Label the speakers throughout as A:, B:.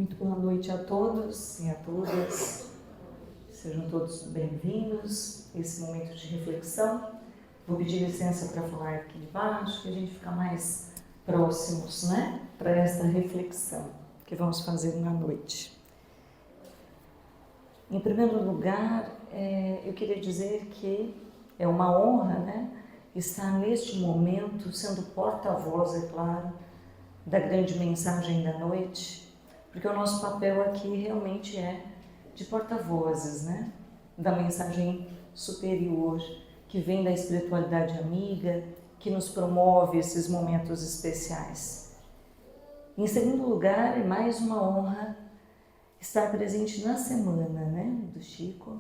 A: Muito boa noite a todos e a todas. Sejam todos bem-vindos a esse momento de reflexão. Vou pedir licença para falar aqui de baixo, que a gente fica mais próximos, né? Para esta reflexão que vamos fazer na noite. Em primeiro lugar, eu queria dizer que é uma honra, né? Estar neste momento sendo porta-voz, é claro, da grande mensagem da noite, porque o nosso papel aqui realmente é de porta-vozes, né? Da mensagem superior, que vem da espiritualidade amiga, que nos promove esses momentos especiais. Em segundo lugar, é mais uma honra estar presente na semana, né, do Chico,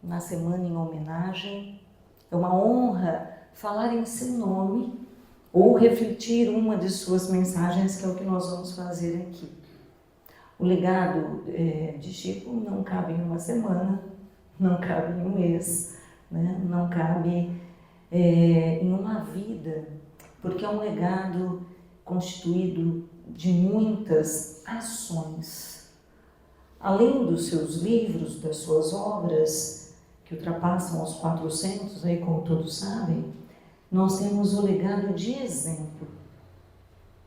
A: na semana em homenagem. É uma honra falar em seu nome ou refletir uma de suas mensagens, que é o que nós vamos fazer aqui. O legado de Chico não cabe em uma semana, não cabe em um mês, né? Não cabe em uma vida, porque é um legado constituído de muitas ações. Além dos seus livros, das suas obras, que ultrapassam os 400, aí, como todos sabem, nós temos o legado de exemplo,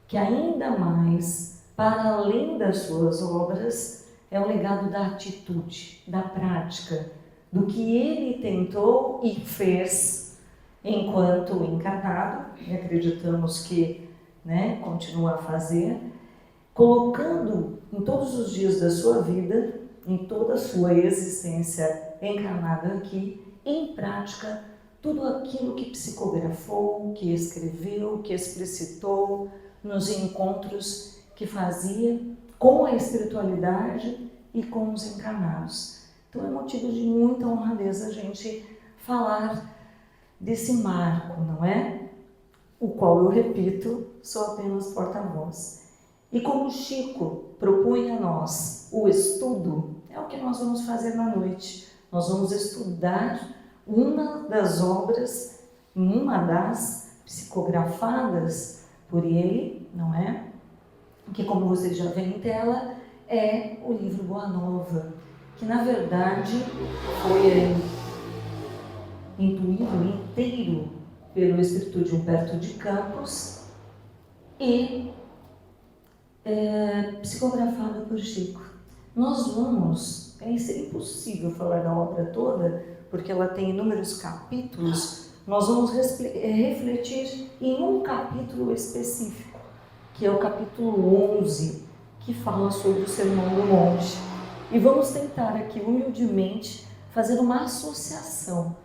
A: que ainda mais, para além das suas obras, é o legado da atitude, da prática, do que ele tentou e fez enquanto encarnado, e acreditamos que, né, continua a fazer, colocando em todos os dias da sua vida, em toda a sua existência encarnada aqui, em prática, tudo aquilo que psicografou, que escreveu, que explicitou nos encontros que fazia com a espiritualidade e com os encarnados. Então é motivo de muita honradez a gente falar desse marco, não é? O qual, eu repito, sou apenas porta-voz. E como Chico propunha a nós o estudo, é o que nós vamos fazer na noite. Nós vamos estudar uma das obras, uma das psicografadas por ele, não é? Que, como vocês já veem em tela, é o livro Boa Nova, que na verdade foi intuído inteiro pelo espírito de Humberto de Campos e psicografado por Chico. Nós vamos, seria impossível falar da obra toda, porque ela tem inúmeros capítulos, nós vamos refletir em um capítulo específico, que é o capítulo 11, que fala sobre o Sermão do Monte. E vamos tentar aqui, humildemente, fazer uma associação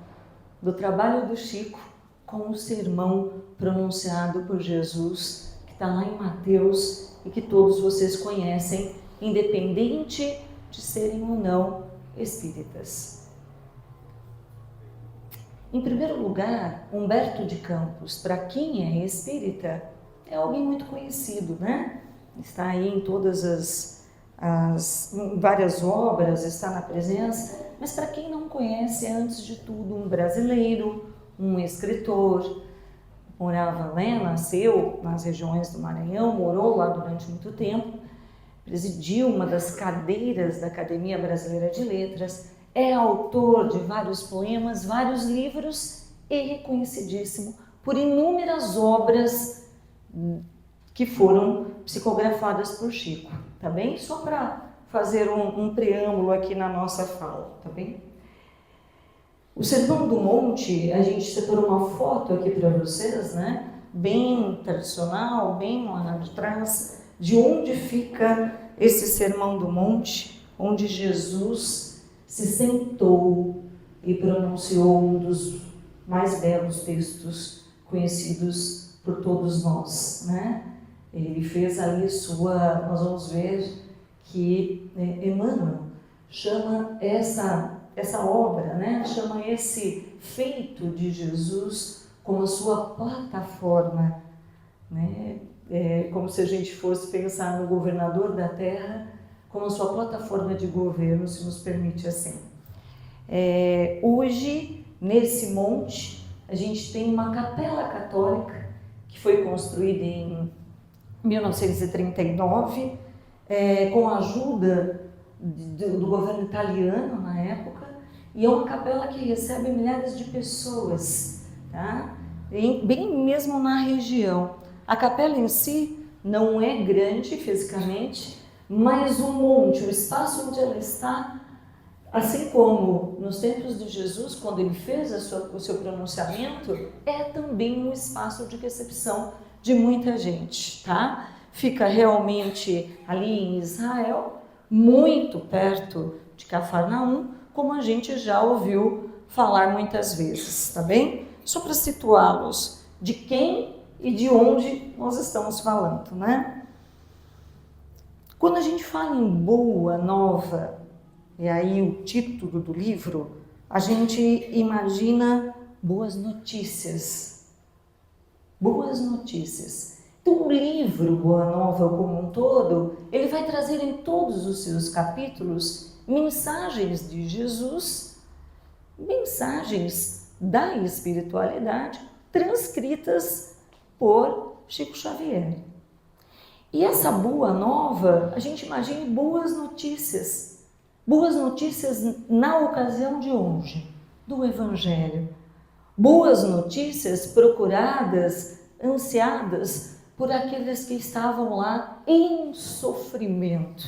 A: do trabalho do Chico com o sermão pronunciado por Jesus, que está lá em Mateus e que todos vocês conhecem, independente de serem ou não espíritas. Em primeiro lugar, Humberto de Campos, para quem é espírita, é alguém muito conhecido, né? Está aí em todas as várias obras, está na presença, mas para quem não conhece, é antes de tudo um brasileiro, um escritor, morava, né, nasceu nas regiões do Maranhão, morou lá durante muito tempo, presidiu uma das cadeiras da Academia Brasileira de Letras, é autor de vários poemas, vários livros e reconhecidíssimo por inúmeras obras que foram psicografadas por Chico, tá bem? Só para fazer um preâmbulo aqui na nossa fala, tá bem? O Sermão do Monte, a gente separou uma foto aqui para vocês, né? Bem tradicional, bem lá de trás, de onde fica esse Sermão do Monte, onde Jesus se sentou e pronunciou um dos mais belos textos conhecidos por todos nós, né? Ele fez ali nós vamos ver que Emmanuel chama essa obra, né? Chama esse feito de Jesus como a sua plataforma, né? Como se a gente fosse pensar no governador da terra como a sua plataforma de governo, se nos permite assim. Hoje, nesse monte, a gente tem uma capela católica que foi construída em 1939 com a ajuda do governo italiano na época, e é uma capela que recebe milhares de pessoas, tá? Bem mesmo na região. A capela em si não é grande fisicamente, mas o monte, o espaço onde ela está, assim como nos tempos de Jesus, quando ele fez o seu pronunciamento, é também um espaço de recepção de muita gente, tá? Fica realmente ali em Israel, muito perto de Cafarnaum, como a gente já ouviu falar muitas vezes, tá bem? Só para situá-los de quem e de onde nós estamos falando, né? Quando a gente fala em Boa Nova, e aí o título do livro, a gente imagina boas notícias. Boas notícias. Então o livro Boa Nova como um todo, ele vai trazer em todos os seus capítulos mensagens de Jesus, mensagens da espiritualidade transcritas por Chico Xavier. E essa Boa Nova, a gente imagina boas notícias na ocasião de hoje, do Evangelho. Boas notícias procuradas, ansiadas por aqueles que estavam lá em sofrimento.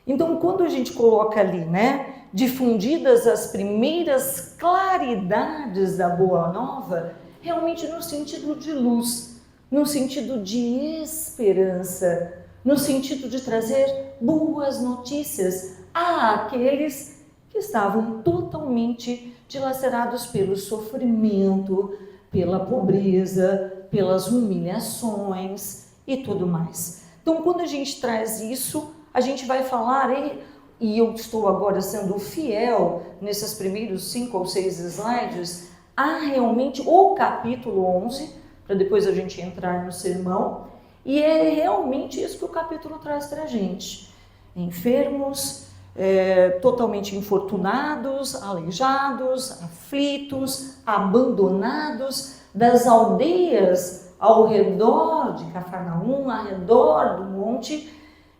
A: Então, quando a gente coloca ali, né, difundidas as primeiras claridades da Boa Nova, realmente no sentido de luz, no sentido de esperança, no sentido de trazer boas notícias àqueles que estavam totalmente dilacerados pelo sofrimento, pela pobreza, pelas humilhações e tudo mais. Então, quando a gente traz isso, a gente vai falar, e eu estou agora sendo fiel nesses primeiros 5 ou 6 slides, a realmente o capítulo 11, para depois a gente entrar no sermão, e é realmente isso que o capítulo traz para a gente. Enfermos, totalmente infortunados, aleijados, aflitos, abandonados das aldeias ao redor de Cafarnaum, ao redor do monte,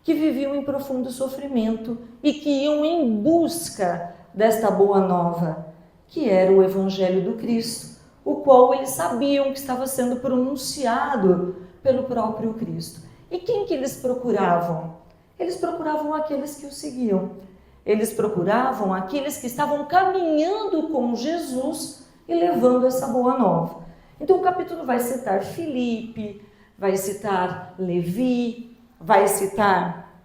A: que viviam em profundo sofrimento e que iam em busca desta boa nova, que era o Evangelho do Cristo, o qual eles sabiam que estava sendo pronunciado pelo próprio Cristo. E quem que eles procuravam? Eles procuravam aqueles que o seguiam. Eles procuravam aqueles que estavam caminhando com Jesus e levando essa boa nova. Então o capítulo vai citar Filipe, vai citar Levi, vai citar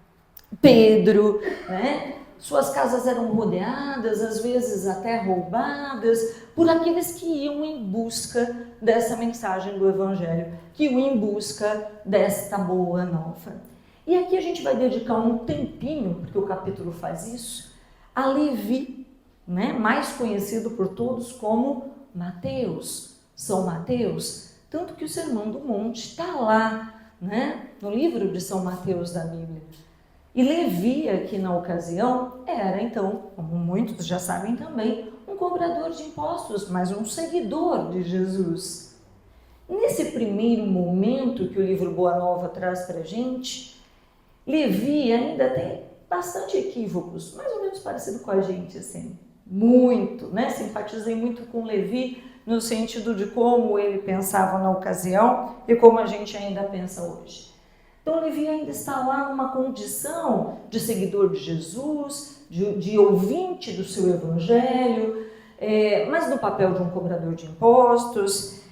A: Pedro, né? Suas casas eram rodeadas, às vezes até roubadas, por aqueles que iam em busca dessa mensagem do Evangelho, que iam em busca desta boa nova. E aqui a gente vai dedicar um tempinho, porque o capítulo faz isso, a Levi, né? Mais conhecido por todos como Mateus, São Mateus, tanto que o Sermão do Monte está lá, né? No livro de São Mateus da Bíblia. E Levi, aqui na ocasião, era então, como muitos já sabem também, um cobrador de impostos, mas um seguidor de Jesus. Nesse primeiro momento que o livro Boa Nova traz para a gente, Levi ainda tem bastante equívocos, mais ou menos parecido com a gente, assim, muito, né? Simpatizei muito com Levi no sentido de como ele pensava na ocasião e como a gente ainda pensa hoje. Então, Levi ainda está lá numa condição de seguidor de Jesus, de ouvinte do seu evangelho, mas no papel de um cobrador de impostos.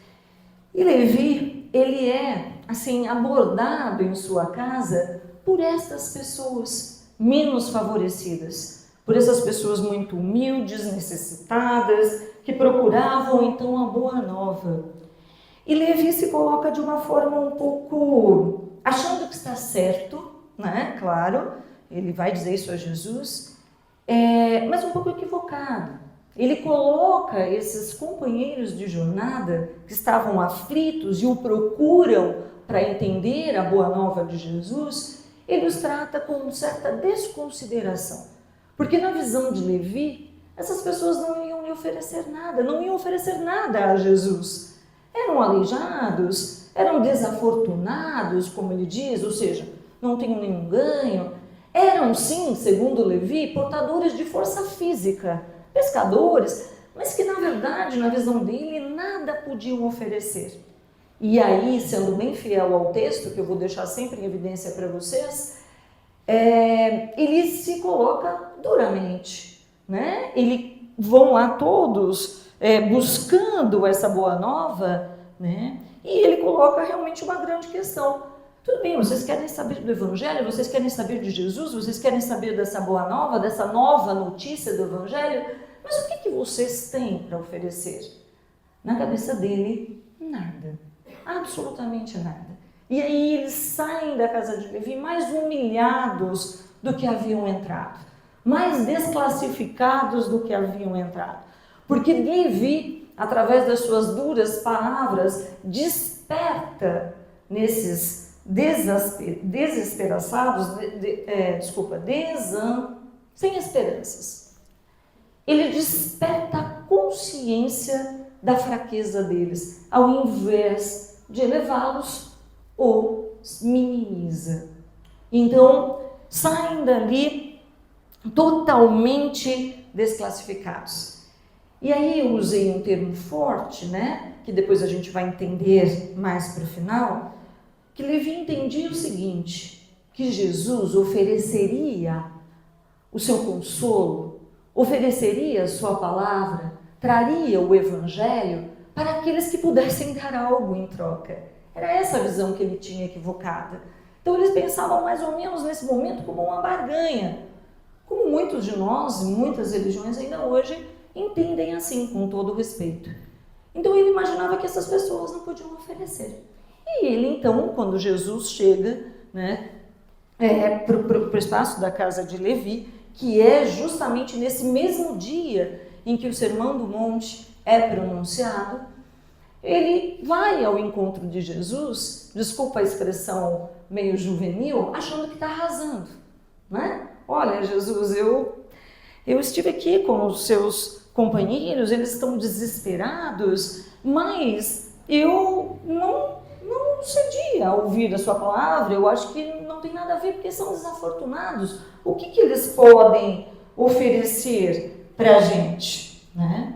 A: E Levi, ele é, assim, abordado em sua casa por estas pessoas menos favorecidas, por essas pessoas muito humildes, necessitadas, que procuravam, então, a boa nova. E Levi se coloca de uma forma um pouco achando que está certo, né? Claro, ele vai dizer isso a Jesus, mas um pouco equivocado. Ele coloca esses companheiros de jornada que estavam aflitos e o procuram para entender a boa nova de Jesus, ele os trata com certa desconsideração. Porque na visão de Levi, essas pessoas não iam lhe oferecer nada, não iam oferecer nada a Jesus. Eram aleijados, eram desafortunados, como ele diz, ou seja, não tinham nenhum ganho, eram sim, segundo Levi, portadores de força física, pescadores, mas que na verdade, na visão dele, nada podiam oferecer. E aí, sendo bem fiel ao texto, que eu vou deixar sempre em evidência para vocês, ele se coloca duramente, né? Eles vão lá todos buscando essa boa nova, né? E ele coloca realmente uma grande questão. Tudo bem, vocês querem saber do Evangelho, vocês querem saber de Jesus, vocês querem saber dessa boa nova, dessa nova notícia do Evangelho, mas o que vocês têm para oferecer? Na cabeça dele, nada, absolutamente nada. E aí eles saem da casa de Levi mais humilhados do que haviam entrado, mais desclassificados do que haviam entrado, porque Levi, através das suas duras palavras, desperta nesses desesperançados, sem esperanças. Ele desperta a consciência da fraqueza deles, ao invés de elevá-los, os minimiza. Então, saem dali totalmente desclassificados. E aí eu usei um termo forte, né, que depois a gente vai entender mais para o final, que Levi entendia o seguinte, que Jesus ofereceria o seu consolo, ofereceria a sua palavra, traria o Evangelho para aqueles que pudessem dar algo em troca. Era essa a visão que ele tinha equivocada. Então eles pensavam mais ou menos nesse momento como uma barganha, como muitos de nós, muitas religiões ainda hoje, entendem assim, com todo o respeito. Então ele imaginava que essas pessoas não podiam oferecer. E ele então, quando Jesus chega, né, para o espaço da casa de Levi, que é justamente nesse mesmo dia em que o Sermão do Monte é pronunciado, ele vai ao encontro de Jesus, desculpa a expressão meio juvenil, achando que está arrasando, né? Olha, Jesus, eu estive aqui com os seus companheiros, eles estão desesperados, mas eu não cedi a ouvir a sua palavra, eu acho que não tem nada a ver, porque são desafortunados. O que eles podem oferecer para a gente, né?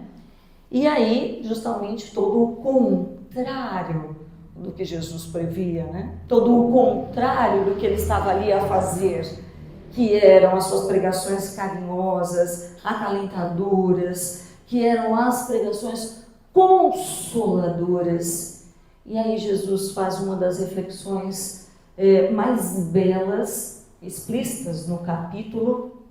A: E aí, justamente, todo o contrário do que Jesus previa, né? Todo o contrário do que ele estava ali a fazer, que eram as suas pregações carinhosas, acalentadoras, que eram as pregações consoladoras. E aí Jesus faz uma das reflexões mais belas, explícitas no capítulo,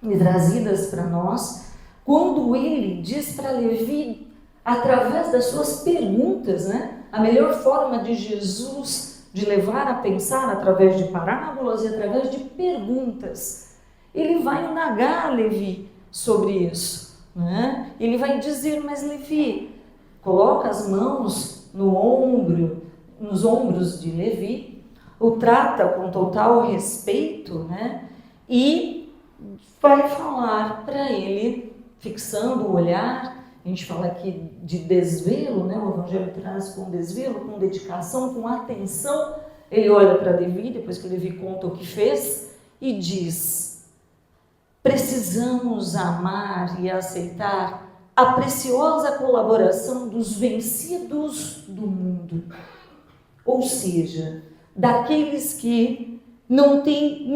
A: e trazidas para nós, quando ele diz para Levi, através das suas perguntas, né? A melhor forma de Jesus de levar a pensar através de parábolas e através de perguntas. Ele vai indagar Levi sobre isso, né? Ele vai dizer, mas Levi, coloca as mãos nos ombros de Levi, o trata com total respeito, né? E vai falar para ele, fixando o olhar. A gente fala aqui de desvelo, né? O Evangelho traz com desvelo, com dedicação, com atenção. Ele olha para Levi, depois que Levi conta o que fez, e diz: precisamos amar e aceitar a preciosa colaboração dos vencidos do mundo. Ou seja, daqueles que não têm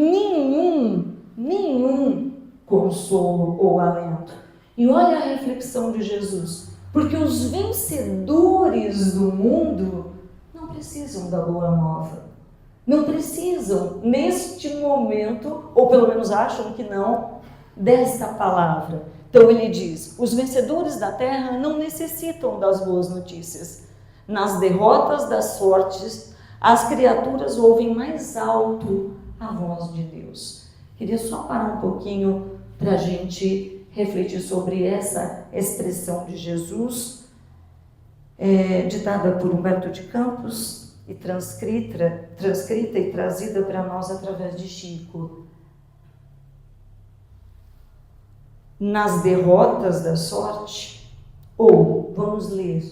A: nenhum consolo ou alento. E olha a reflexão de Jesus, porque os vencedores do mundo não precisam da boa nova, não precisam neste momento, ou pelo menos acham que não, desta palavra. Então ele diz, os vencedores da terra não necessitam das boas notícias. Nas derrotas das sortes, as criaturas ouvem mais alto a voz de Deus. Queria só parar um pouquinho para a gente refletir sobre essa expressão de Jesus, ditada por Humberto de Campos e transcrita e trazida para nós através de Chico. Nas derrotas da sorte, ou, vamos ler,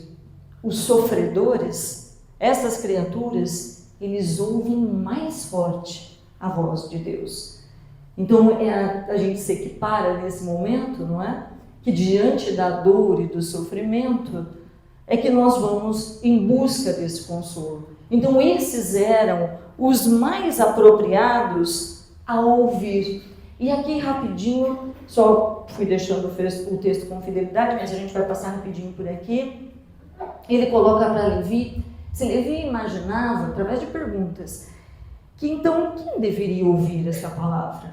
A: os sofredores, essas criaturas, eles ouvem mais forte a voz de Deus. Então a gente se equipara nesse momento, não é? Que diante da dor e do sofrimento é que nós vamos em busca desse consolo. Então esses eram os mais apropriados a ouvir. E aqui rapidinho, só fui deixando o texto com fidelidade, mas a gente vai passar rapidinho por aqui. Ele coloca para Levi, se Levi imaginava, através de perguntas, que então quem deveria ouvir essa palavra?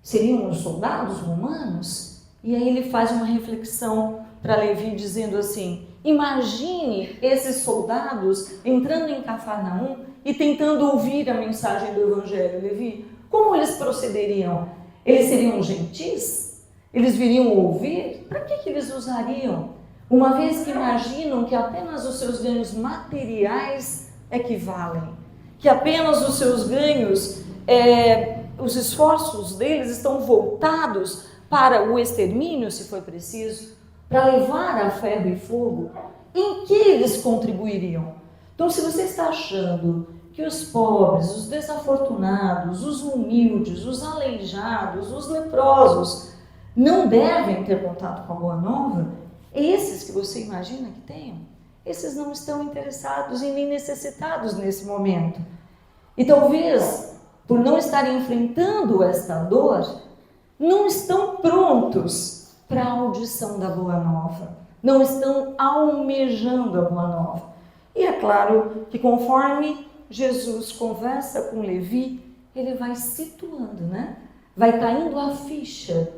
A: Seriam os soldados romanos? E aí ele faz uma reflexão para Levi dizendo assim, imagine esses soldados entrando em Cafarnaum e tentando ouvir a mensagem do Evangelho, Levi. Como eles procederiam? Eles seriam gentis? Eles viriam ouvir? Para que eles usariam? Uma vez que imaginam que apenas os seus ganhos materiais equivalem, que apenas os seus ganhos, os esforços deles estão voltados para o extermínio, se for preciso, para levar a ferro e fogo, em que eles contribuiriam? Então, se você está achando que os pobres, os desafortunados, os humildes, os aleijados, os leprosos não devem ter contato com a Boa Nova, esses que você imagina que tenham, esses não estão interessados e nem necessitados nesse momento. E talvez, por não estarem enfrentando esta dor, não estão prontos para a audição da Boa Nova, não estão almejando a Boa Nova. E é claro que conforme Jesus conversa com Levi, ele vai situando, né? Vai caindo a ficha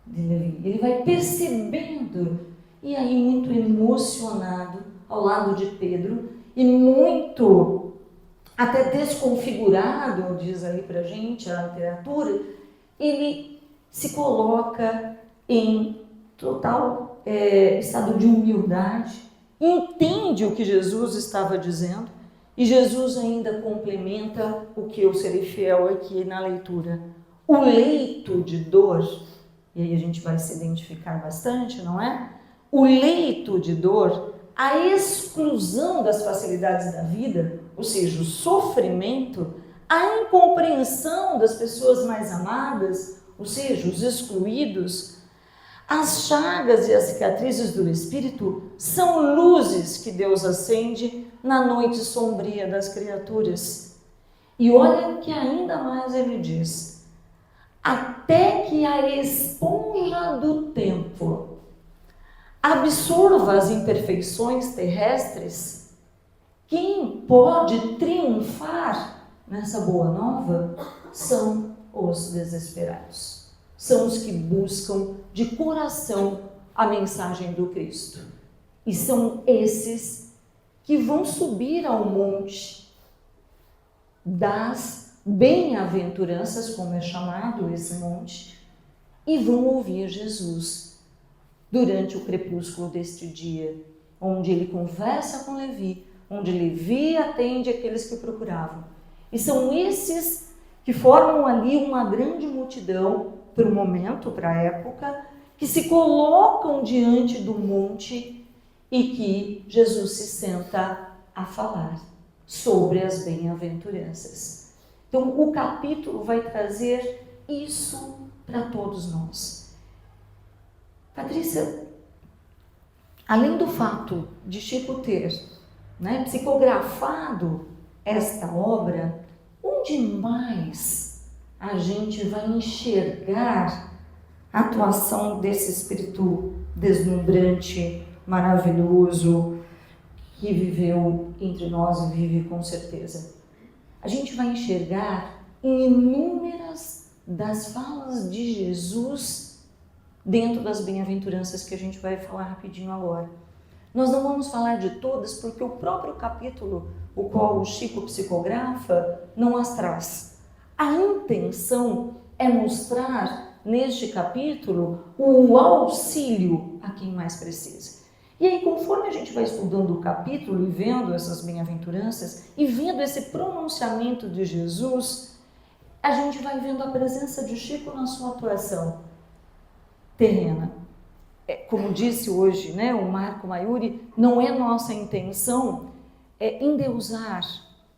A: de Levi, ele vai percebendo, e aí muito emocionado ao lado de Pedro, e muito até desconfigurado, diz ali pra gente a literatura, ele se coloca em total estado de humildade, entende o que Jesus estava dizendo, e Jesus ainda complementa o que eu serei fiel aqui na leitura. O leito de dor, e aí a gente vai se identificar bastante, não é? O leito de dor, a exclusão das facilidades da vida, ou seja, o sofrimento, a incompreensão das pessoas mais amadas, ou seja, os excluídos, as chagas e as cicatrizes do Espírito são luzes que Deus acende na noite sombria das criaturas. E olha que ainda mais ele diz, até que a esponja do tempo absorva as imperfeições terrestres, quem pode triunfar nessa boa nova são os desesperados. São os que buscam de coração a mensagem do Cristo. E são esses que vão subir ao monte das bem-aventuranças, como é chamado esse monte, e vão ouvir Jesus durante o crepúsculo deste dia, onde ele conversa com Levi, onde Levi atende aqueles que o procuravam. E são esses que formam ali uma grande multidão, para o momento, para a época, que se colocam diante do monte e que Jesus se senta a falar sobre as bem-aventuranças. Então, o capítulo vai trazer isso para todos nós. Patrícia, além do fato de Chico ter psicografado esta obra, onde mais a gente vai enxergar a atuação desse espírito deslumbrante, maravilhoso, que viveu entre nós e vive com certeza? A gente vai enxergar em inúmeras das falas de Jesus dentro das bem-aventuranças que a gente vai falar rapidinho agora. Nós não vamos falar de todas porque o próprio capítulo, o qual o Chico psicografa, não as traz. A intenção é mostrar neste capítulo o auxílio a quem mais precisa. E aí, conforme a gente vai estudando o capítulo e vendo essas bem-aventuranças e vendo esse pronunciamento de Jesus, a gente vai vendo a presença de Chico na sua atuação terrena. Como disse hoje, o Marco Maiuri, não é nossa intenção endeusar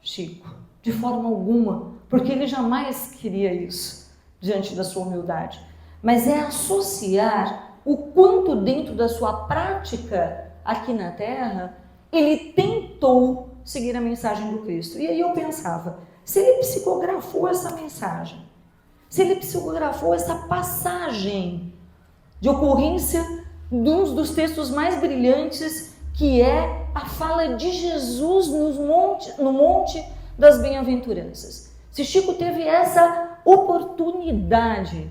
A: Chico, de forma alguma, porque ele jamais queria isso. diante da sua humildade, mas é associar o quanto dentro da sua prática aqui na Terra, ele tentou seguir a mensagem do Cristo. E aí eu pensava, se ele psicografou essa mensagem, se ele psicografou essa passagem de ocorrência de um dos textos mais brilhantes, que é a fala de Jesus no Monte das Bem-aventuranças. Se Chico teve essa oportunidade,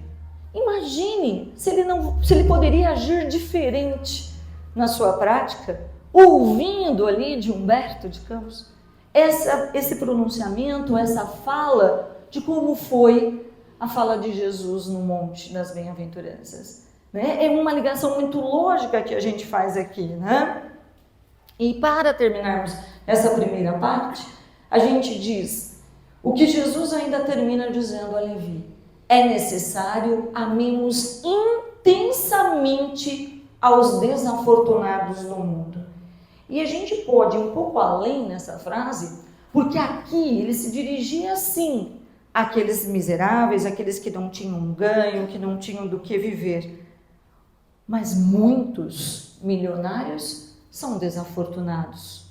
A: imagine se ele poderia agir diferente na sua prática, ouvindo ali de Humberto de Campos esse pronunciamento, essa fala de como foi a fala de Jesus no Monte das Bem-aventuranças. Né? É uma ligação muito lógica que a gente faz aqui, né? E para terminarmos essa primeira parte, a gente diz o que Jesus ainda termina dizendo a Levi: é necessário amemos intensamente aos desafortunados no mundo. E a gente pode ir um pouco além nessa frase, porque aqui ele se dirigia assim àqueles miseráveis, àqueles que não tinham ganho, que não tinham do que viver. Mas muitos milionários são desafortunados.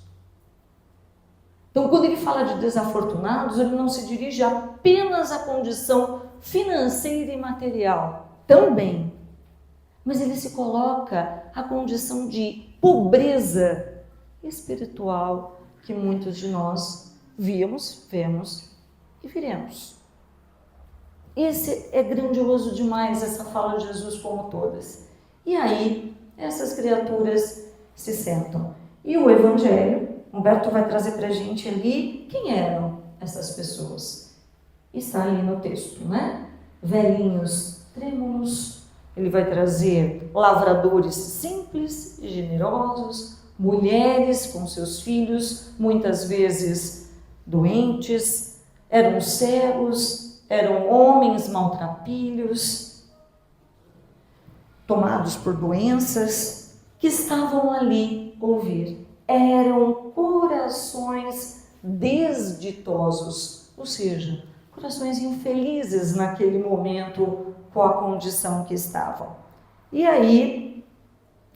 A: Então, quando ele fala de desafortunados, ele não se dirige apenas à condição financeira e material, também. Mas ele se coloca à condição de pobreza espiritual que muitos de nós vemos e viremos. Esse é grandioso demais, essa fala de Jesus como todas. E aí, essas criaturas se sentam. E o Evangelho, Humberto vai trazer para a gente ali quem eram essas pessoas. Está ali no texto, né? Velhinhos trêmulos, ele vai trazer lavradores simples e generosos, mulheres com seus filhos, muitas vezes doentes, eram cegos, eram homens maltrapilhos, tomados por doenças, que estavam ali ouvir. Eram corações desditosos, ou seja, corações infelizes naquele momento com a condição que estavam. E aí,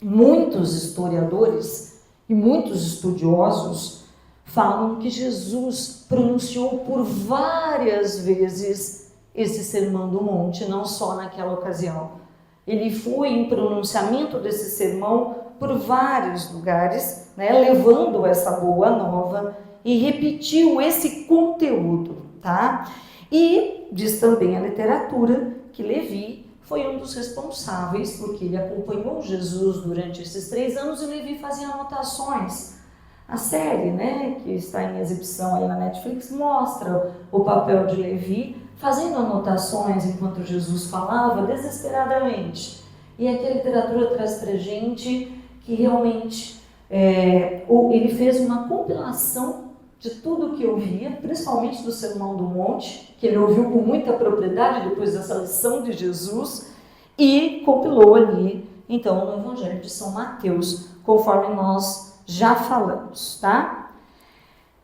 A: muitos historiadores e muitos estudiosos falam que Jesus pronunciou por várias vezes esse Sermão do Monte, não só naquela ocasião. Ele foi em pronunciamento desse sermão por vários lugares, né, levando essa boa nova e repetiu esse conteúdo, tá? E diz também a literatura que Levi foi um dos responsáveis, porque ele acompanhou Jesus durante esses 3 anos e Levi fazia anotações. A série, né, que está em exibição aí na Netflix, mostra o papel de Levi fazendo anotações enquanto Jesus falava desesperadamente. E aqui a literatura traz para a gente que realmente ele fez uma compilação de tudo que ouvia, principalmente do Sermão do Monte, que ele ouviu com muita propriedade depois dessa lição de Jesus, e compilou ali, então, no Evangelho de São Mateus, conforme nós já falamos, tá?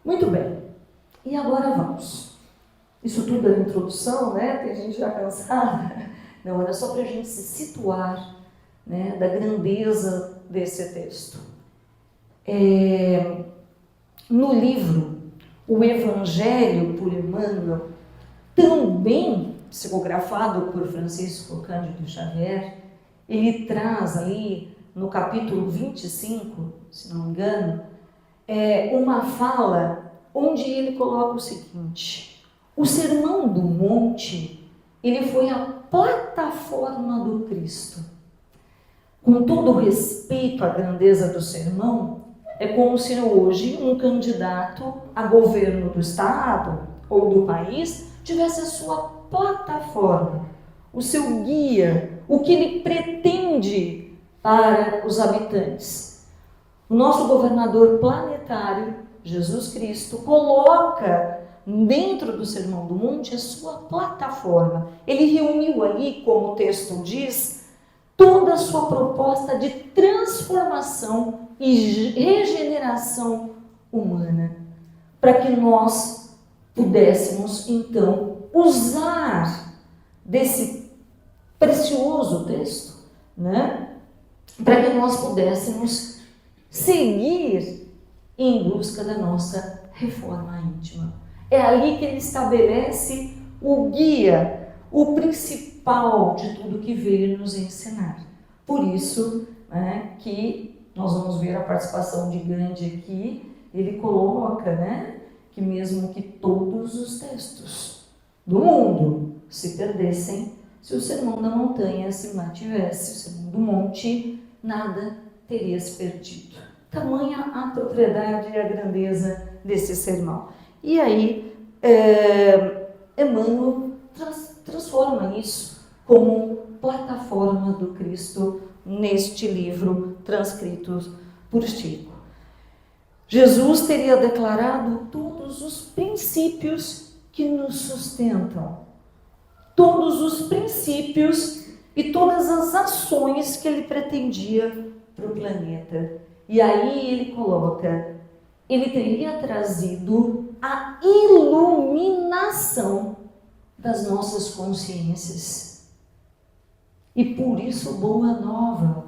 A: Muito bem. E agora vamos. Isso tudo é introdução, né? Tem gente já cansada. Não, era só para a gente se situar, né, da grandeza desse texto. No livro O Evangelho por Emmanuel, também psicografado por Francisco Cândido Xavier, ele traz ali no capítulo 25, se não me engano, uma fala onde ele coloca o seguinte: o Sermão do Monte, ele foi a plataforma do Cristo. Com todo o respeito à grandeza do sermão, é como se hoje um candidato a governo do Estado ou do país tivesse a sua plataforma, o seu guia, o que ele pretende para os habitantes. O nosso governador planetário, Jesus Cristo, coloca dentro do Sermão do Monte a sua plataforma. Ele reuniu ali, como o texto diz, toda a sua proposta de transformação e regeneração humana, para que nós pudéssemos, então, usar desse precioso texto, né? Para que nós pudéssemos seguir em busca da nossa reforma íntima. É ali que ele estabelece o guia, o principal de tudo que veio nos ensinar. Por isso, né, que nós vamos ver a participação de Gandhi aqui, ele coloca, né, que mesmo que todos os textos do mundo se perdessem, se o Sermão da Montanha se mantivesse, o Sermão do Monte, nada teria se perdido. Tamanha a propriedade e a grandeza desse sermão. E aí, Emmanuel transforma isso como plataforma do Cristo neste livro transcrito por Chico. Jesus teria declarado todos os princípios que nos sustentam, todos os princípios e todas as ações que ele pretendia para o planeta. E aí ele coloca, ele teria trazido a iluminação das nossas consciências. E por isso boa nova.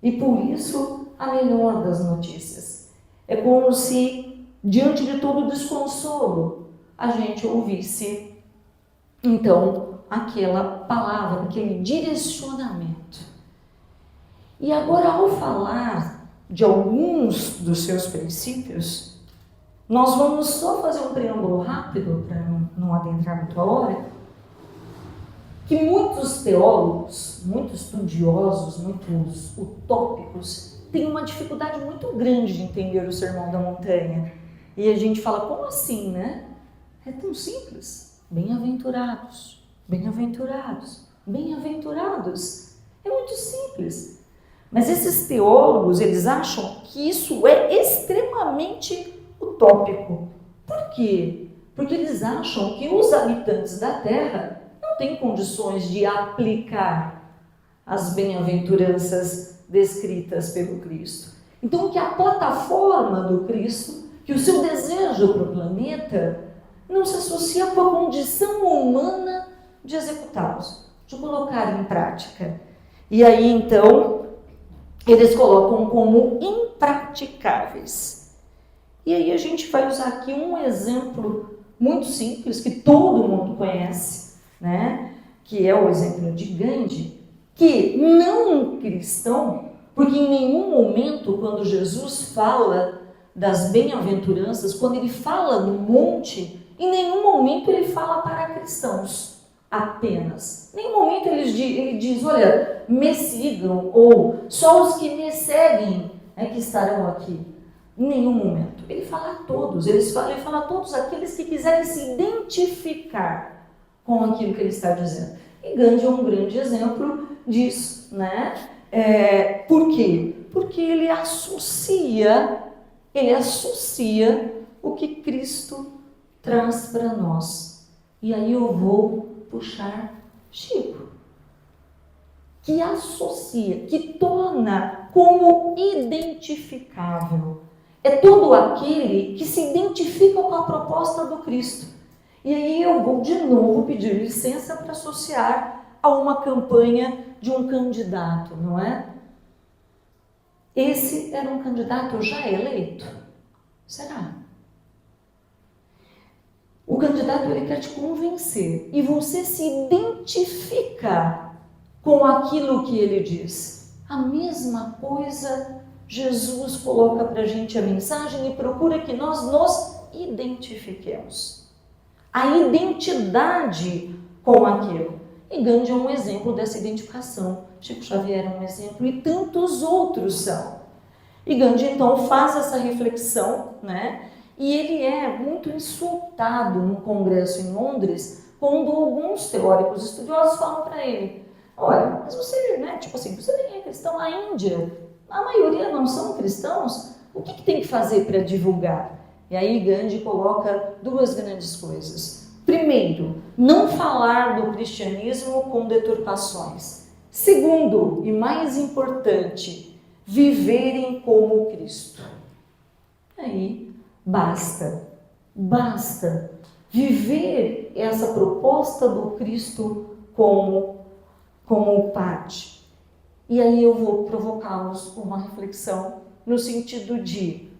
A: E por isso a melhor das notícias. É como se, diante de todo o desconsolo, a gente ouvisse, então, aquela palavra, aquele direcionamento. E agora, ao falar de alguns dos seus princípios, nós vamos só fazer um preâmbulo rápido, para não adentrar muito a hora, que muitos teólogos, muitos estudiosos, muitos utópicos, têm uma dificuldade muito grande de entender o Sermão da Montanha. E a gente fala, como assim, né? É tão simples. Bem-aventurados, bem-aventurados, bem-aventurados. É muito simples. Mas esses teólogos, eles acham que isso é extremamente utópico. Por quê? Porque eles acham que os habitantes da Terra não têm condições de aplicar as bem-aventuranças descritas pelo Cristo. Então, que a plataforma do Cristo, que o seu desejo para o planeta, não se associa com a condição humana de executá-los, de colocar em prática. E aí, então, eles colocam como impraticáveis. E aí a gente vai usar aqui um exemplo muito simples, que todo mundo conhece, né? Que é o exemplo de Gandhi, que não um cristão, porque em nenhum momento, quando Jesus fala das bem-aventuranças, quando ele fala no monte, em nenhum momento ele fala para cristãos apenas. Em nenhum momento ele diz, olha, me sigam, ou só os que me seguem é que estarão aqui. Em nenhum momento. Ele fala a todos, ele fala a todos aqueles que quiserem se identificar com aquilo que ele está dizendo. E Gandhi é um grande exemplo disso, né? Por quê? Porque ele associa o que Cristo traz para nós. E aí eu vou puxar Chico, que associa, que torna como identificável. É todo aquele que se identifica com a proposta do Cristo. E aí eu vou de novo pedir licença para associar a uma campanha de um candidato, não é? Esse era um candidato já eleito? Será? O candidato, ele quer te convencer e você se identifica com aquilo que ele diz. A mesma coisa Jesus coloca para a gente a mensagem e procura que nós nos identifiquemos. A identidade com aquilo. E Gandhi é um exemplo dessa identificação. Chico Xavier é um exemplo e tantos outros são. E Gandhi então faz essa reflexão, né? E ele é muito insultado no congresso em Londres, quando alguns teóricos estudiosos falam para ele, olha, mas você, né, tipo assim, você nem é cristão. A Índia, a maioria não são cristãos, o que tem que fazer para divulgar? E aí Gandhi coloca duas grandes coisas. Primeiro, não falar do cristianismo com deturpações. Segundo, e mais importante, viverem como Cristo. Aí, basta viver essa proposta do Cristo como o Pade. E aí eu vou provocá-los com uma reflexão no sentido de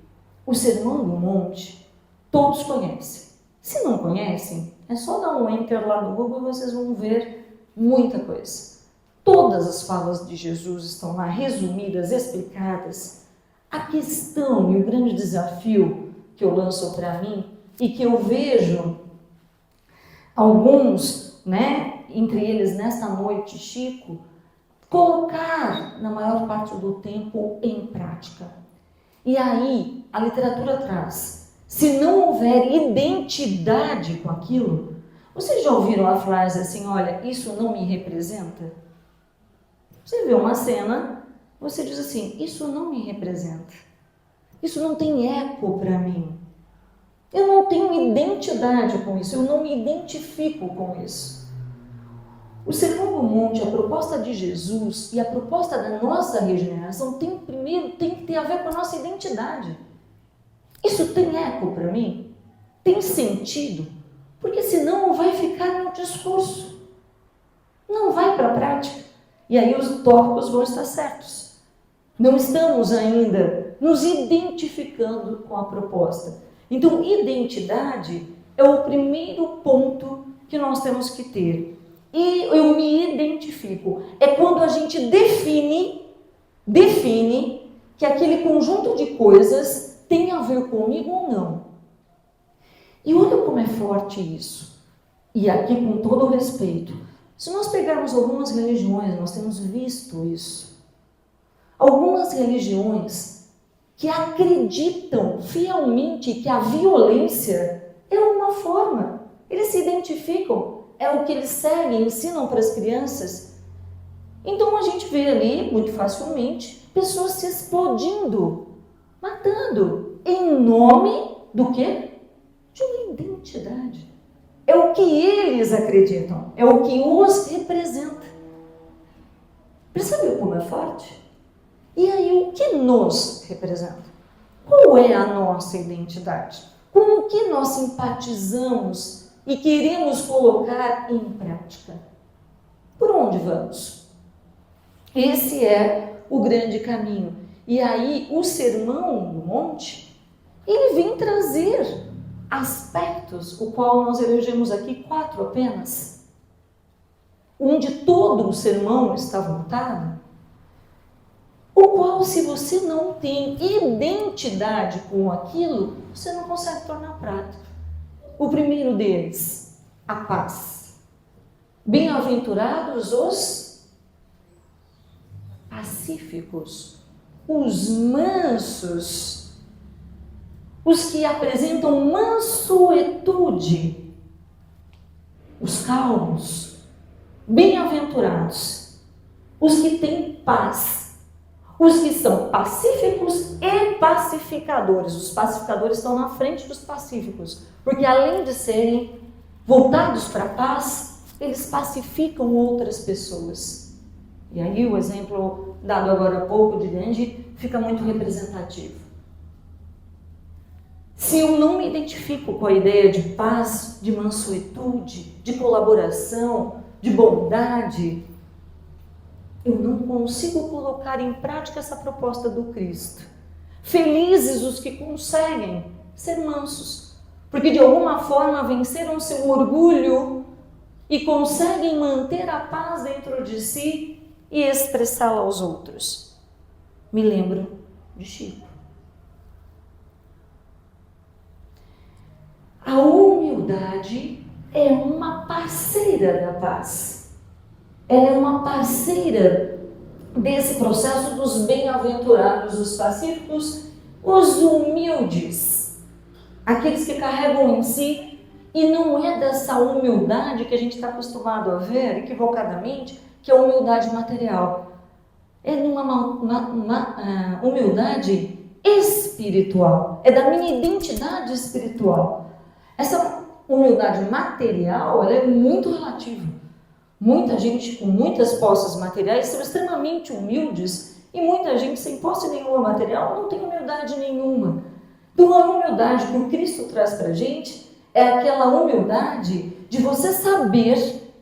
A: o Sermão do Monte, todos conhecem. Se não conhecem, é só dar um enter lá no Google e vocês vão ver muita coisa. Todas as falas de Jesus estão lá resumidas, explicadas. A questão e o grande desafio que eu lanço para mim e que eu vejo alguns, entre eles nesta noite, Chico, colocar na maior parte do tempo em prática. E aí a literatura traz, se não houver identidade com aquilo, vocês já ouviram a frase assim, olha, isso não me representa? Você vê uma cena, você diz assim, isso não me representa. Isso não tem eco para mim. Eu não tenho identidade com isso, eu não me identifico com isso. O Sermão do Monte, a proposta de Jesus e a proposta da nossa regeneração primeiro tem que ter a ver com a nossa identidade. Isso tem eco para mim? Tem sentido? Porque senão vai ficar no discurso. Não vai para a prática. E aí os tópicos vão estar certos. Não estamos ainda nos identificando com a proposta. Então, identidade é o primeiro ponto que nós temos que ter. E eu me identifico. É quando a gente define que aquele conjunto de coisas tem a ver comigo ou não. E olha como é forte isso. E aqui, com todo o respeito, se nós pegarmos algumas religiões, nós temos visto isso. Algumas religiões que acreditam fielmente que a violência é uma forma. Eles se identificam, é o que eles seguem, ensinam para as crianças. Então a gente vê ali, muito facilmente, pessoas se explodindo, matando, em nome do quê? De uma identidade. É o que eles acreditam, é o que os representa. Percebeu como é forte? E aí, o que nos representa? Qual é a nossa identidade? Com o que nós simpatizamos e queremos colocar em prática? Por onde vamos? Esse é o grande caminho. E aí, o Sermão do Monte, ele vem trazer aspectos, o qual nós elegemos aqui 4 apenas, onde todo o sermão está voltado, o qual, se você não tem identidade com aquilo, você não consegue tornar prático. O primeiro deles, a paz. Bem-aventurados os pacíficos, os mansos, os que apresentam mansuetude, os calmos, bem-aventurados, os que têm paz. Os que são pacíficos e pacificadores. Os pacificadores estão na frente dos pacíficos, porque além de serem voltados para a paz, eles pacificam outras pessoas. E aí o exemplo dado agora há pouco de Gandhi fica muito representativo. Se eu não me identifico com a ideia de paz, de mansuetude, de colaboração, de bondade, eu não consigo colocar em prática essa proposta do Cristo. Felizes os que conseguem ser mansos, porque de alguma forma venceram seu orgulho e conseguem manter a paz dentro de si e expressá-la aos outros. Me lembro de Chico. A humildade é uma parceira da paz. Ela é uma parceira desse processo dos bem-aventurados, os pacíficos, os humildes, aqueles que carregam em si, e não é dessa humildade que a gente está acostumado a ver, equivocadamente, que é a humildade material. É uma humildade espiritual, é da minha identidade espiritual. Essa humildade material, ela é muito relativa. Muita gente com muitas posses materiais são extremamente humildes e muita gente sem posse nenhuma material não tem humildade nenhuma. Então a humildade que o Cristo traz para a gente é aquela humildade de você saber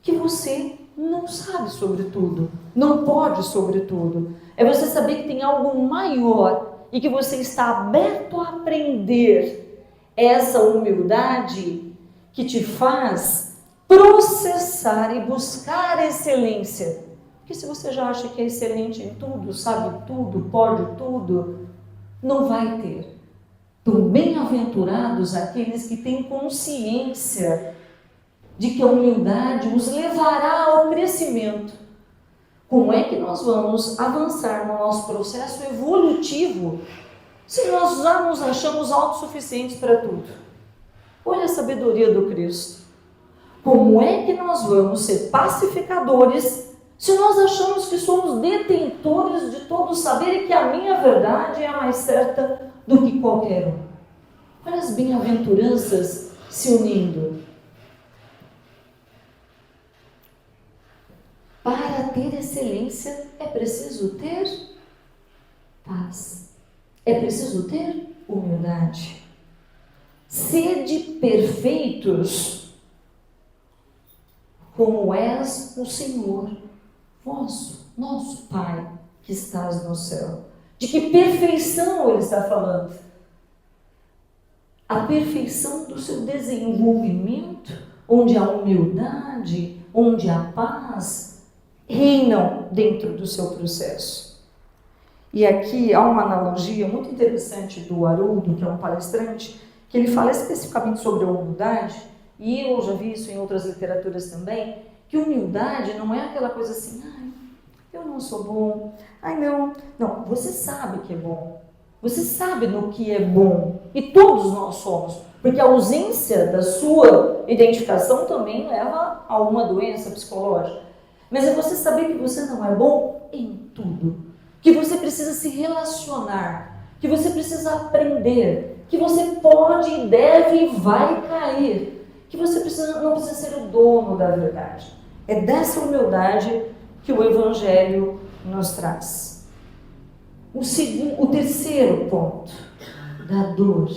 A: que você não sabe sobre tudo, não pode sobre tudo. É você saber que tem algo maior e que você está aberto a aprender. Essa humildade que te faz processar e buscar excelência. Porque se você já acha que é excelente em tudo, sabe tudo, pode tudo, não vai ter. Então, bem-aventurados aqueles que têm consciência de que a humildade os levará ao crescimento. Como é que nós vamos avançar no nosso processo evolutivo se nós já nos achamos autossuficientes para tudo? Olha a sabedoria do Cristo. Como é que nós vamos ser pacificadores se nós achamos que somos detentores de todo o saber e que a minha verdade é a mais certa do que qualquer um? Olha as bem-aventuranças se unindo. Para ter excelência é preciso ter paz. É preciso ter humildade. Sede perfeitos, como és o Senhor vosso, nosso Pai, que estás no céu. De que perfeição ele está falando? A perfeição do seu desenvolvimento, onde a humildade, onde a paz reinam dentro do seu processo. E aqui há uma analogia muito interessante do Haroldo, que é um palestrante, que ele fala especificamente sobre a humildade, e eu já vi isso em outras literaturas também, que humildade não é aquela coisa assim, ai, eu não sou bom, ai não, você sabe que é bom, você sabe no que é bom, e todos nós somos, porque a ausência da sua identificação também leva a uma doença psicológica. Mas é você saber que você não é bom em tudo, que você precisa se relacionar, que você precisa aprender, que você pode e deve e vai cair, que você não precisa ser o dono da verdade. É dessa humildade que o Evangelho nos traz. O terceiro ponto, da dor.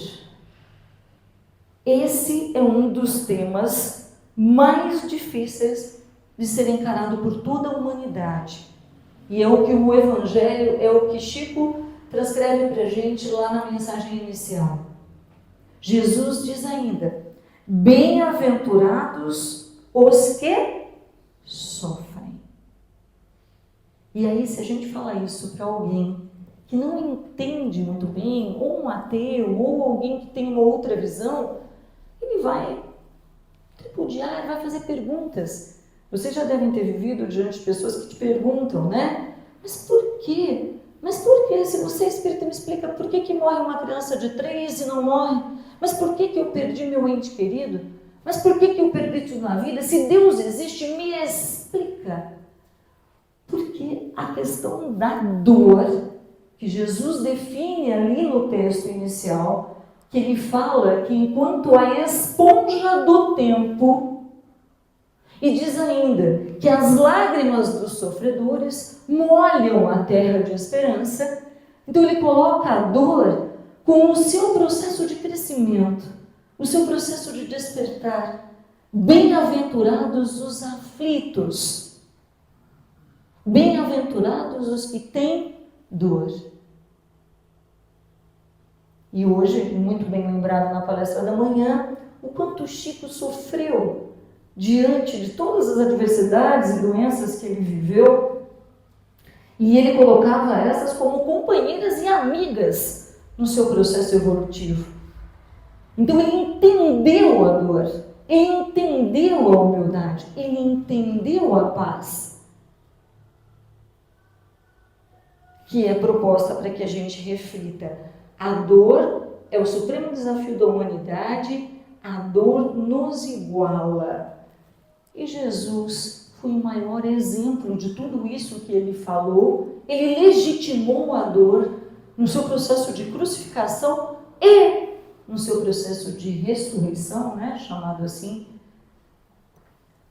A: Esse é um dos temas mais difíceis de ser encarado por toda a humanidade. E é o que o Evangelho, é o que Chico transcreve para a gente lá na mensagem inicial. Jesus diz ainda, bem-aventurados os que sofrem. E aí, se a gente falar isso para alguém que não entende muito bem, ou um ateu, ou alguém que tem uma outra visão, ele vai tripudiar, vai fazer perguntas. Vocês já devem ter vivido diante de pessoas que te perguntam, né? Mas por quê? Mas por quê? Se você é espírita, me explica por que morre uma criança de 3 e não morre? Mas por que eu perdi meu ente querido? Mas por que eu perdi tudo na vida? Se Deus existe, me explica. Porque a questão da dor, que Jesus define ali no texto inicial, que ele fala que enquanto a esponja do tempo, e diz ainda que as lágrimas dos sofredores molham a terra de esperança. Então ele coloca a dor com o seu processo de crescimento, o seu processo de despertar. Bem-aventurados os aflitos, bem-aventurados os que têm dor. E hoje, muito bem lembrado na palestra da manhã, o quanto Chico sofreu diante de todas as adversidades e doenças que ele viveu, e ele colocava essas como companheiras e amigas no seu processo evolutivo. Então ele entendeu a dor, ele entendeu a humildade, ele entendeu a paz, que é proposta para que a gente reflita. A dor é o supremo desafio da humanidade, a dor nos iguala. E Jesus foi o maior exemplo de tudo isso que ele falou. Ele legitimou a dor no seu processo de crucificação e no seu processo de ressurreição, né, chamado assim,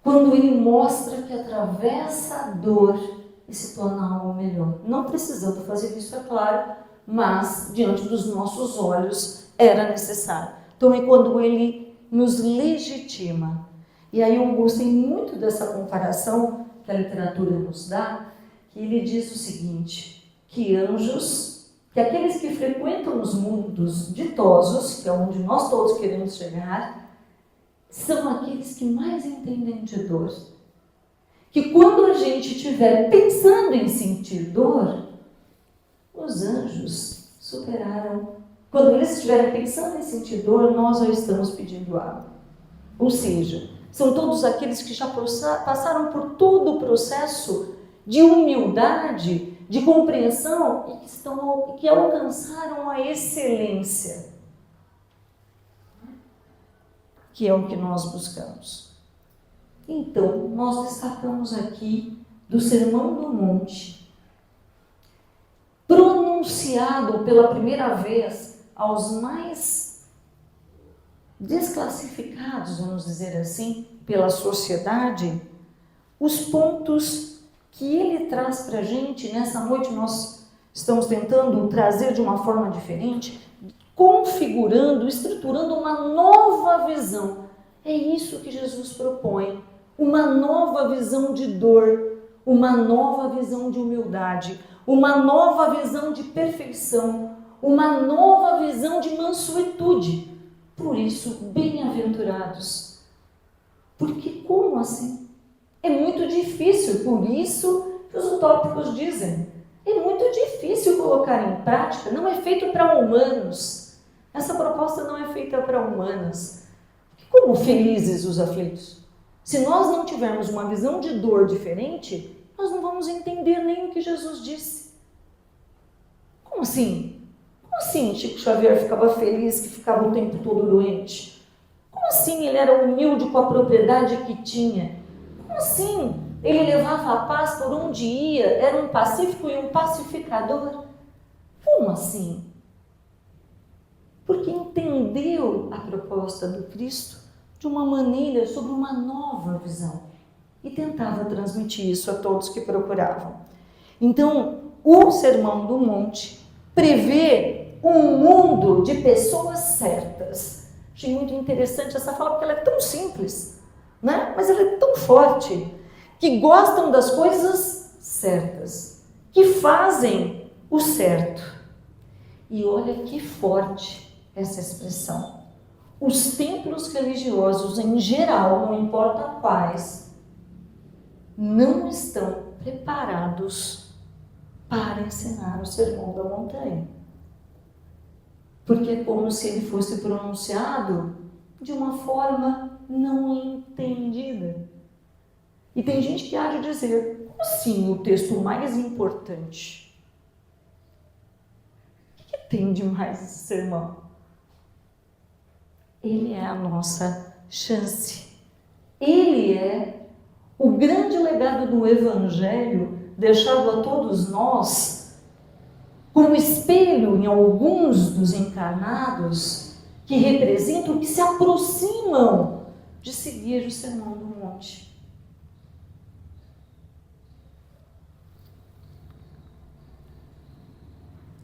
A: quando ele mostra que atravessa a dor e se torna algo melhor. Não precisando fazer isso, é claro, mas diante dos nossos olhos era necessário. Então é quando ele nos legitima. E aí eu gostei muito dessa comparação que a literatura nos dá, que ele diz o seguinte, que anjos, que aqueles que frequentam os mundos ditosos, que é onde nós todos queremos chegar, são aqueles que mais entendem de dor. Que quando a gente estiver pensando em sentir dor, os anjos superaram. Quando eles estiverem pensando em sentir dor, nós já estamos pedindo água. Ou seja, são todos aqueles que já passaram por todo o processo de humildade, de compreensão e que alcançaram a excelência, que é o que nós buscamos. Então, nós destacamos aqui do Sermão do Monte, pronunciado pela primeira vez aos mais desclassificados, vamos dizer assim, pela sociedade, os pontos que ele traz para a gente. Nessa noite nós estamos tentando trazer de uma forma diferente, configurando, estruturando uma nova visão. É isso que Jesus propõe, uma nova visão de dor, uma nova visão de humildade, uma nova visão de perfeição, uma nova visão de mansuetude. Por isso, bem-aventurados. Porque como assim? É muito difícil, por isso que os utópicos dizem. É muito difícil colocar em prática, não é feito para humanos. Essa proposta não é feita para humanas. Como felizes os aflitos? Se nós não tivermos uma visão de dor diferente, nós não vamos entender nem o que Jesus disse. Como assim? Como assim Chico Xavier ficava feliz que ficava o tempo todo doente? Como assim ele era humilde com a propriedade que tinha? Como assim ele levava a paz por onde ia, era um pacífico e um pacificador? Como assim? Porque entendeu a proposta do Cristo de uma maneira, sobre uma nova visão, e tentava transmitir isso a todos que procuravam. Então, o Sermão do Monte prevê um mundo de pessoas certas. Achei muito interessante essa fala, porque ela é tão simples, né? Mas ela é tão forte, que gostam das coisas certas, que fazem o certo. E olha que forte essa expressão. Os templos religiosos, em geral, não importa quais, não estão preparados para ensinar o Sermão da Montanha. Porque é como se ele fosse pronunciado de uma forma não entendida. E tem gente que há de dizer, como assim o texto mais importante? O que tem de mais esse sermão? Ele é a nossa chance. Ele é o grande legado do Evangelho deixado a todos nós como espelho em alguns dos encarnados que representam, que se aproximam de seguir o Sermão do Monte.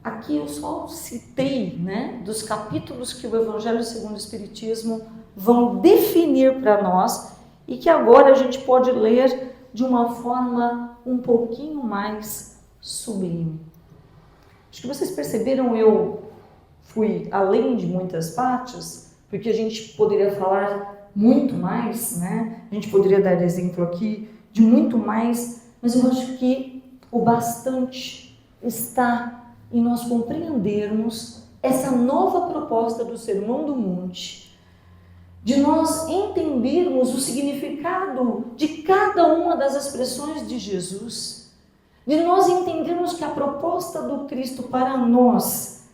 A: Aqui eu só citei, dos capítulos que o Evangelho segundo o Espiritismo vão definir para nós e que agora a gente pode ler de uma forma um pouquinho mais sublime. Acho que vocês perceberam, eu fui além de muitas partes, porque a gente poderia falar muito mais, A gente poderia dar exemplo aqui de muito mais, mas eu acho que o bastante está em nós compreendermos essa nova proposta do Sermão do Monte, de nós entendermos o significado de cada uma das expressões de Jesus, de nós entendermos que a proposta do Cristo para nós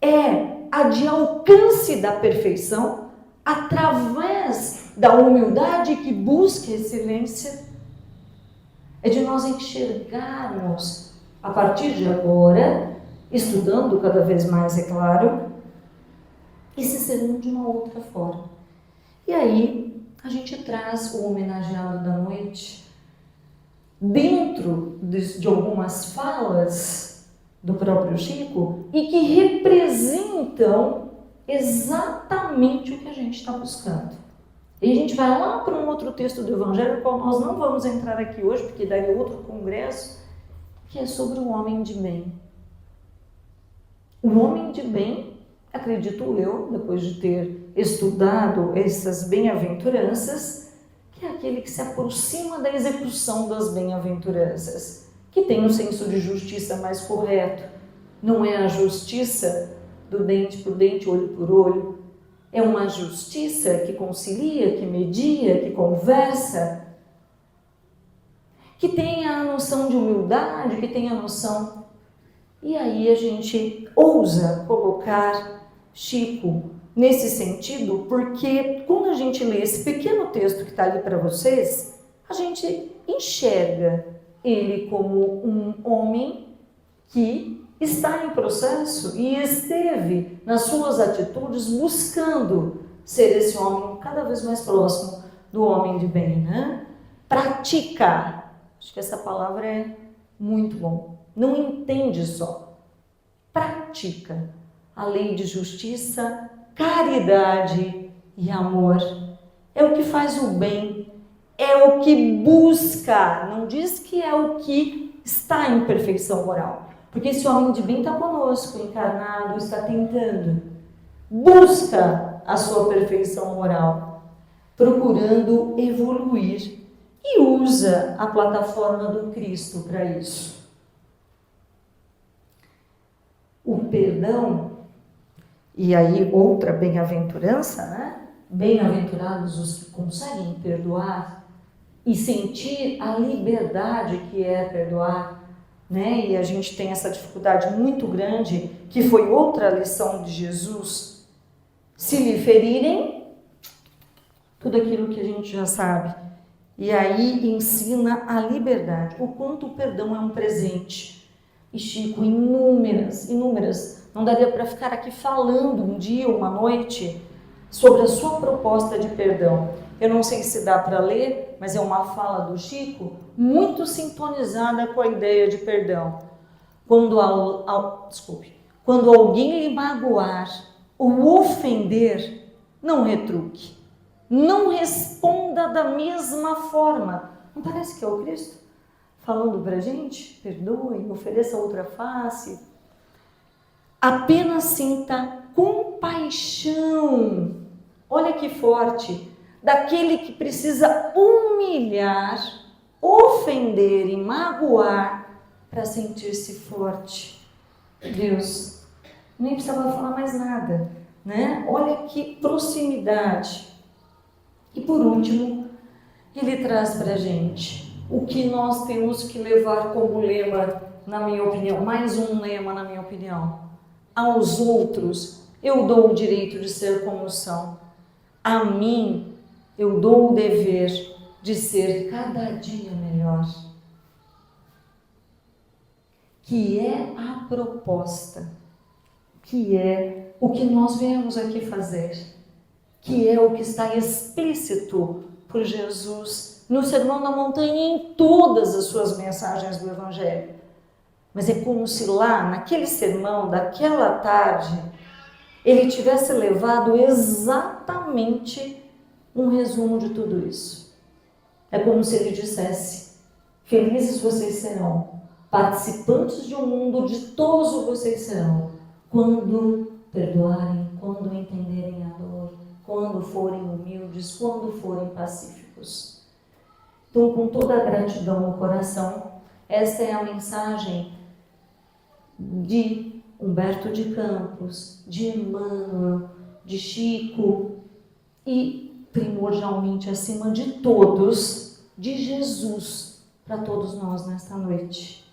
A: é a de alcance da perfeição, através da humildade que busca excelência, é de nós enxergarmos a partir de agora, estudando cada vez mais, é claro, esse sermão de uma outra forma. E aí, a gente traz o homenageado da noite dentro de algumas falas do próprio Chico e que representam exatamente o que a gente está buscando. E a gente vai lá para um outro texto do Evangelho, qual nós não vamos entrar aqui hoje, porque daria outro congresso, que é sobre o homem de bem. O homem de bem, acredito eu, depois de ter estudado essas bem-aventuranças, que é aquele que se aproxima da execução das bem-aventuranças, que tem um senso de justiça mais correto. Não é a justiça do dente por dente, olho por olho. É uma justiça que concilia, que media, que conversa, que tem a noção de humildade, que tem a noção. E aí a gente ousa colocar Chico nesse sentido, porque quando a gente lê esse pequeno texto que está ali para vocês, a gente enxerga ele como um homem que está em processo e esteve nas suas atitudes buscando ser esse homem cada vez mais próximo do homem de bem, né? Pratica. Acho que essa palavra é muito bom. Não entende só. Pratica a lei de justiça, caridade e amor. É o que faz o bem. É o que busca. Não diz que é o que está em perfeição moral. Porque esse homem de bem está conosco, encarnado, está tentando. Busca a sua perfeição moral, procurando evoluir. E usa a plataforma do Cristo para isso. O perdão, e aí outra bem-aventurança, né? Bem-aventurados os que conseguem perdoar e sentir a liberdade que é perdoar, né? E a gente tem essa dificuldade muito grande, que foi outra lição de Jesus. Se lhe ferirem, tudo aquilo que a gente já sabe. E aí ensina a liberdade, o quanto o perdão é um presente. E Chico, inúmeras, não daria para ficar aqui falando um dia, uma noite, sobre a sua proposta de perdão. Eu não sei se dá para ler, mas é uma fala do Chico muito sintonizada com a ideia de perdão. Quando alguém lhe magoar ou ofender, não retruque. Não responda da mesma forma. Não parece que é o Cristo falando para a gente? Perdoe, ofereça outra face. Apenas sinta compaixão. Olha que forte. Daquele que precisa humilhar, ofender e magoar para sentir-se forte. Deus, nem precisava falar mais nada, né? Olha que proximidade. E por último, ele traz para a gente o que nós temos que levar como lema, na minha opinião, mais um lema na minha opinião. Aos outros eu dou o direito de ser como são. A mim eu dou o dever de ser cada dia melhor. Que é a proposta, que é o que nós viemos aqui fazer. Que é o que está explícito por Jesus no Sermão da Montanha e em todas as suas mensagens do Evangelho. Mas é como se lá, naquele sermão, daquela tarde, ele tivesse levado exatamente um resumo de tudo isso. É como se ele dissesse: felizes vocês serão, participantes de um mundo ditoso vocês serão, quando perdoarem, quando entenderem a dor, quando forem humildes, quando forem pacíficos. Então, com toda a gratidão no coração, esta é a mensagem de Humberto de Campos, de Emmanuel, de Chico e, primordialmente, acima de todos, de Jesus para todos nós nesta noite.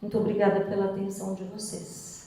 A: Muito obrigada pela atenção de vocês.